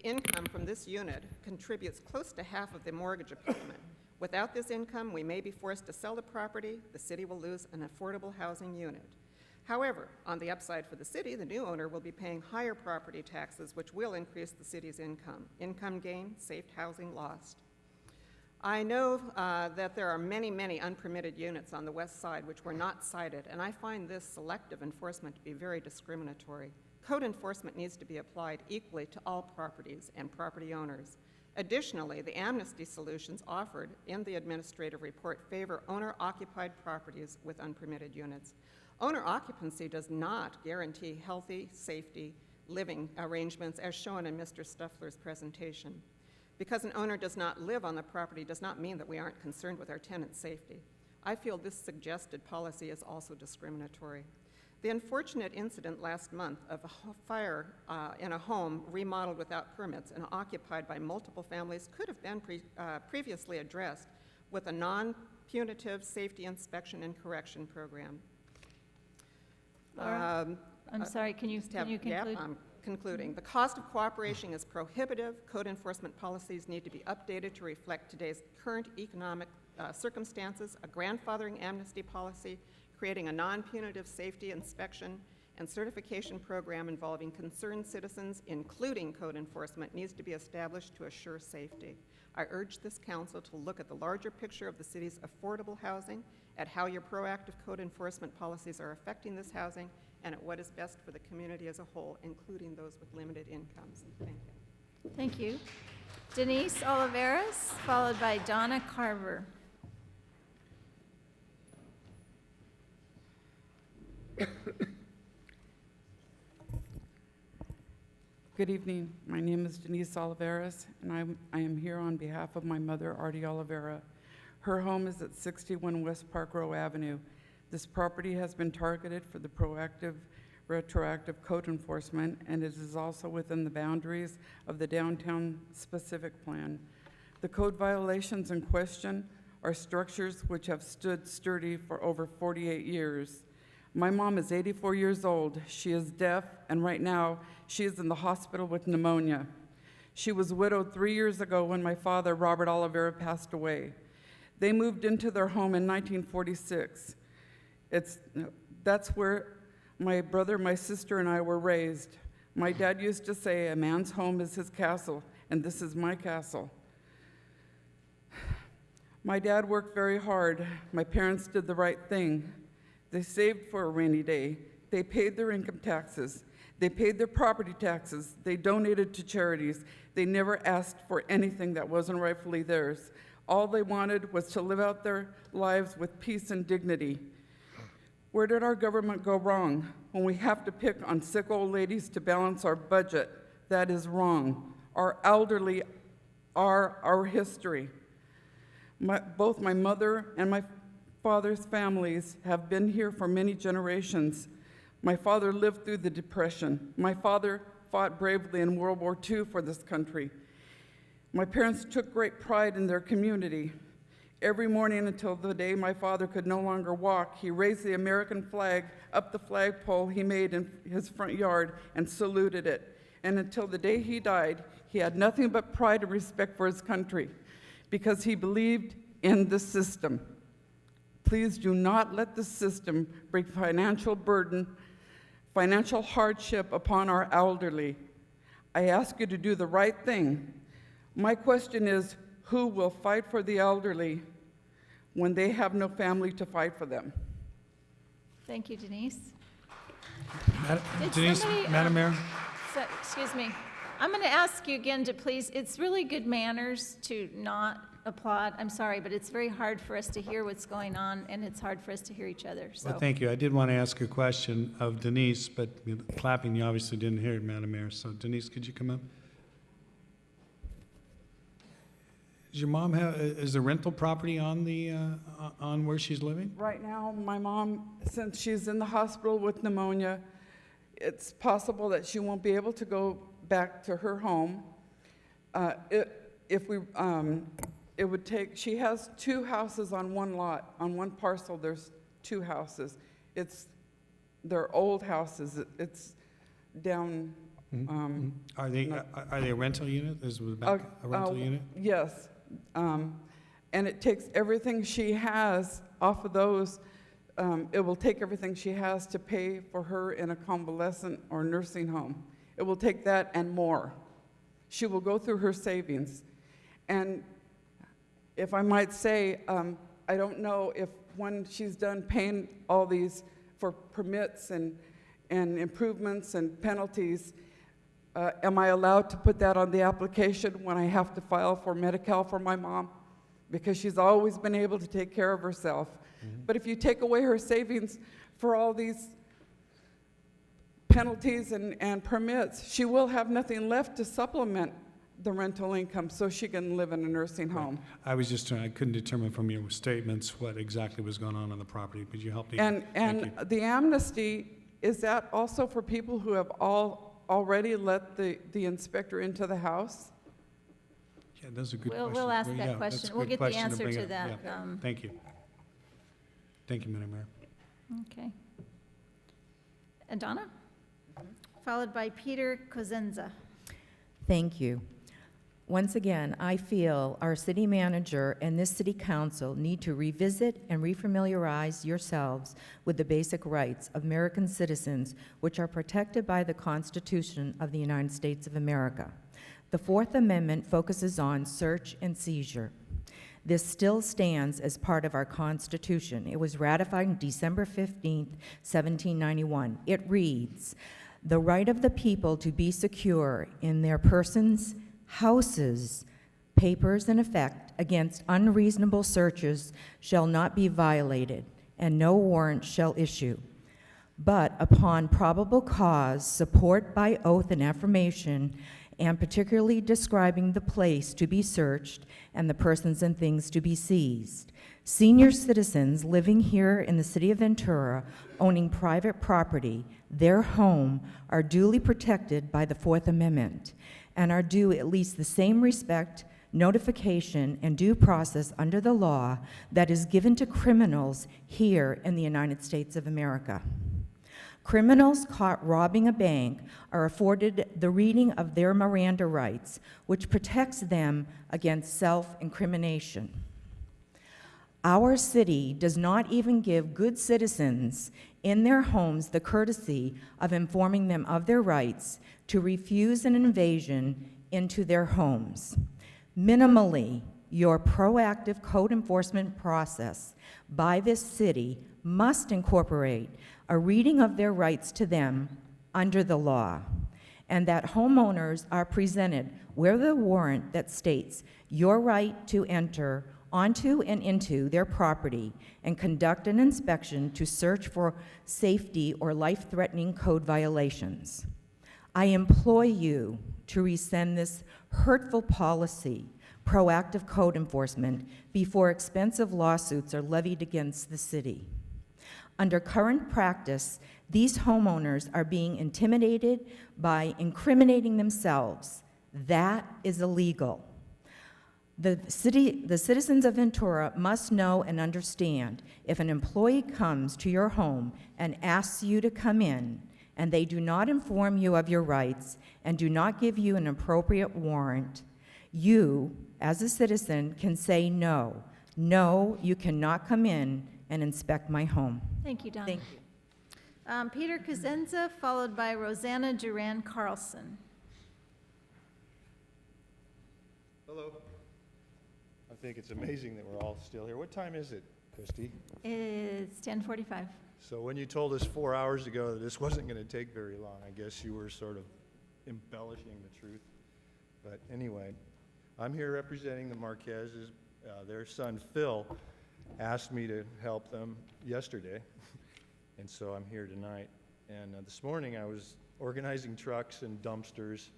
Income from this unit contributes close to half of the mortgage payment. Without this income, we may be forced to sell the property. The city will lose an affordable housing unit. However, on the upside for the city, the new owner will be paying higher property taxes, which will increase the city's income. Income gain, saved housing lost. I know that there are many, many unpermitted units on the west side which were not cited, and I find this selective enforcement to be very discriminatory. Code enforcement needs to be applied equally to all properties and property owners. Additionally, the amnesty solutions offered in the administrative report favor owner-occupied properties with unpermitted units. Owner occupancy does not guarantee healthy, safety, living arrangements as shown in Mr. Stuffler's presentation. Because an owner does not live on the property does not mean that we aren't concerned with our tenants' safety. I feel this suggested policy is also discriminatory. The unfortunate incident last month of a fire in a home remodeled without permits and occupied by multiple families could have been previously addressed with a non-punitive safety inspection and correction program. Laura, I'm sorry, can you conclude? Yeah, I'm concluding. The cost of cooperation is prohibitive. Code enforcement policies need to be updated to reflect today's current economic circumstances, a grandfathering amnesty policy, creating a non-punitive safety inspection and certification program involving concerned citizens, including code enforcement, needs to be established to assure safety. I urge this council to look at the larger picture of the city's affordable housing, at how your proactive code enforcement policies are affecting this housing, and at what is best for the community as a whole, including those with limited incomes. Thank you. Thank you. Denise Oliveros, followed by Donna Carver. Good evening. My name is Denise Oliveros, and I am here on behalf of my mother, Artie Olivera. Her home is at 61 West Park Row Avenue. This property has been targeted for the proactive, retroactive code enforcement, and it is also within the boundaries of the downtown specific plan. The code violations in question are structures which have stood sturdy for over 48 years. My mom is 84 years old. She is deaf, and right now she is in the hospital with pneumonia. She was widowed 3 years ago when my father, Robert Olivera, passed away. They moved into their home in 1946. That's where my brother, my sister, and I were raised. My dad used to say, a man's home is his castle, and this is my castle. My dad worked very hard. My parents did the right thing. They saved for a rainy day. They paid their income taxes. They paid their property taxes. They donated to charities. They never asked for anything that wasn't rightfully theirs. All they wanted was to live out their lives with peace and dignity. Where did our government go wrong? When we have to pick on sick old ladies to balance our budget, that is wrong. Our elderly are our history. Both my mother and my father's families have been here for many generations. My father lived through the Depression. My father fought bravely in World War II for this country. My parents took great pride in their community. Every morning until the day my father could no longer walk, he raised the American flag up the flagpole he made in his front yard and saluted it. And until the day he died, he had nothing but pride and respect for his country because he believed in the system. Please do not let the system bring financial burden, financial hardship upon our elderly. I ask you to do the right thing. My question is, who will fight for the elderly when they have no family to fight for them? Thank you, Denise. Madam Mayor. Excuse me. I'm going to ask you again to please, it's really good manners to not applaud. I'm sorry, but it's very hard for us to hear what's going on, and it's hard for us to hear each other. So. Well, thank you. I did want to ask a question of Denise, but clapping, you obviously didn't hear it, Madam Mayor. So Denise, could you come up? Does your mom have, is the rental property on the, on where she's living? Right now, my mom, since she's in the hospital with pneumonia, it's possible that she won't be able to go back to her home. It would take, she has 2 houses on one lot. On one parcel, there's 2 houses. They're old houses. It's down Are they a rental unit? Is the Uh, back a rental unit? Yes. And it takes everything she has off of those. It will take everything she has to pay for her in a convalescent or nursing home. It will take that and more. She will go through her savings. And if I might say, I don't know if when she's done paying all these for permits and improvements and penalties, am I allowed to put that on the application when I have to file for Medi-Cal for my mom? Because she's always been able to take care of herself. But if you take away her savings for all these penalties and permits, she will have nothing left to supplement the rental income so she can live in a nursing home. I was just trying, I couldn't determine from your statements what exactly was going on the property. Could you help me? And Thank you. the amnesty, is that also for people who have already let the inspector into the house? Yeah, those are good questions. We'll ask Yeah, that that's a question. We'll good get the question answer bring to up. that. Yeah. Thank you. Thank you, Madam Mayor. Okay. And Donna? Followed by Peter Cosenza. Thank you. Once again, I feel our city manager and this city council need to revisit and refamiliarize yourselves with the basic rights of American citizens, which are protected by the Constitution of the United States of America. The Fourth Amendment focuses on search and seizure. This still stands as part of our Constitution. It was ratified on December 15th, 1791. It reads, "The right of the people to be secure in their persons, houses, papers, and effect against unreasonable searches shall not be violated, and no warrant shall issue. But upon probable cause, support by oath and affirmation, and particularly describing the place to be searched and the persons and things to be seized. Senior citizens living here in the city of Ventura, owning private property, their home, are duly protected by the Fourth Amendment and are due at least the same respect, notification, and due process under the law that is given to criminals here in the United States of America. Criminals caught robbing a bank are afforded the reading of their Miranda rights, which protects them against self-incrimination. Our city does not even give good citizens in their homes the courtesy of informing them of their rights to refuse an invasion into their homes. Minimally, your proactive code enforcement process by this city must incorporate a reading of their rights to them under the law, and that homeowners are presented with a warrant that states your right to enter onto and into their property and conduct an inspection to search for safety or life-threatening code violations. I implore you to rescind this hurtful policy, proactive code enforcement, before expensive lawsuits are levied against the city. Under current practice, these homeowners are being intimidated by incriminating themselves. That is illegal. The citizens of Ventura must know and understand if an employee comes to your home and asks you to come in, and they do not inform you of your rights and do not give you an appropriate warrant, you, as a citizen, can say no. No, you cannot come in and inspect my home. Thank you, Donna. Thank you. Peter Cosenza, followed by Rosanna Duran Carlson. Hello. I think it's amazing that we're all still here. What time is it, Christy? It's 10:45. So when you told us 4 hours ago that this wasn't going to take very long, I guess you were sort of embellishing the truth. But anyway, I'm here representing the Marquez's. Their son, Phil, asked me to help them yesterday, and so I'm here tonight. And this morning I was organizing trucks and dumpsters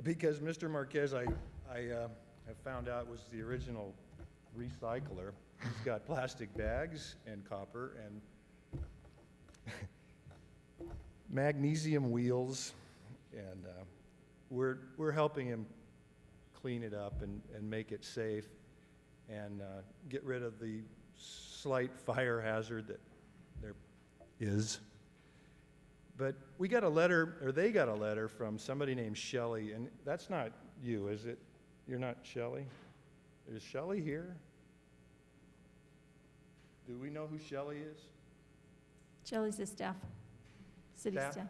because Mr. Marquez, I found out, was the original recycler. He's got plastic bags and copper and magnesium wheels, and we're helping him clean it up and make it safe and get rid of the slight fire hazard that there is. But we got a letter, or they got a letter from somebody named Shelley, and that's not you, is it? You're not Shelley? Is Shelley here? Do we know who Shelley is? Shelley's the staff, city Staff? staff.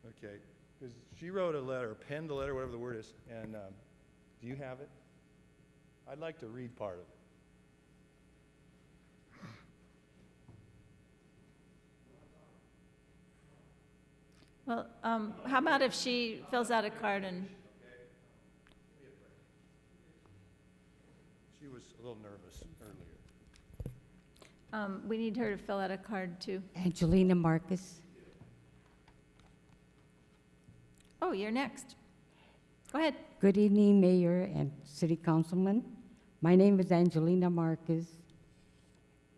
Okay, because she wrote a letter, penned a letter, whatever the word is, and do you have it? I'd like to read part of it. Well, how about if she fills out a card and, She was a little nervous earlier. we need her to fill out a card too. Angelina Marquez. Oh, you're next. Go ahead. Good evening, Mayor and City Councilman. My name is Angelina Marquez.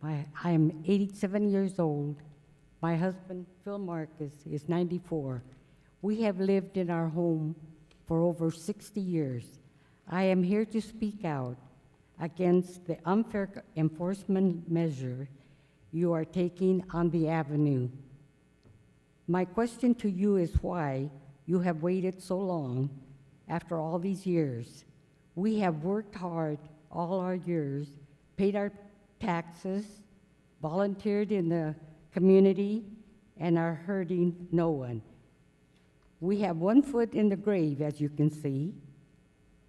I am 87 years old. My husband, Phil Marquez, is 94. We have lived in our home for over 60 years. I am here to speak out against the unfair enforcement measure you are taking on the avenue. My question to you is why you have waited so long after all these years. We have worked hard all our years, paid our taxes, volunteered in the community, and are hurting no one. We have one foot in the grave, as you can see,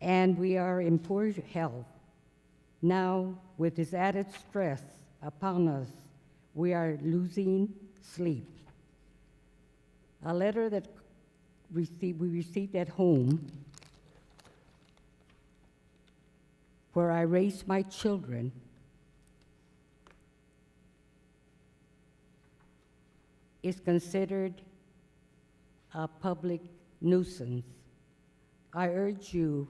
and we are in poor health. Now, with this added stress upon us, we are losing sleep. A letter that we received at home, where I raised my children, is considered a public nuisance. I urge you,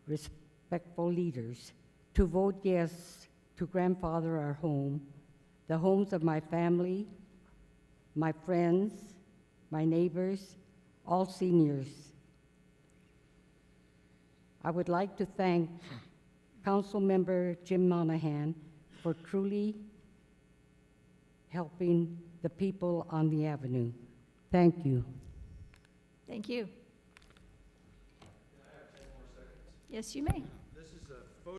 respectful leaders, to vote yes to grandfather our home, the homes of my family, my friends, my neighbors, all seniors. I would like to thank Councilmember Jim Monahan for truly helping the people on the avenue. Thank you. Thank you. Yes, you may.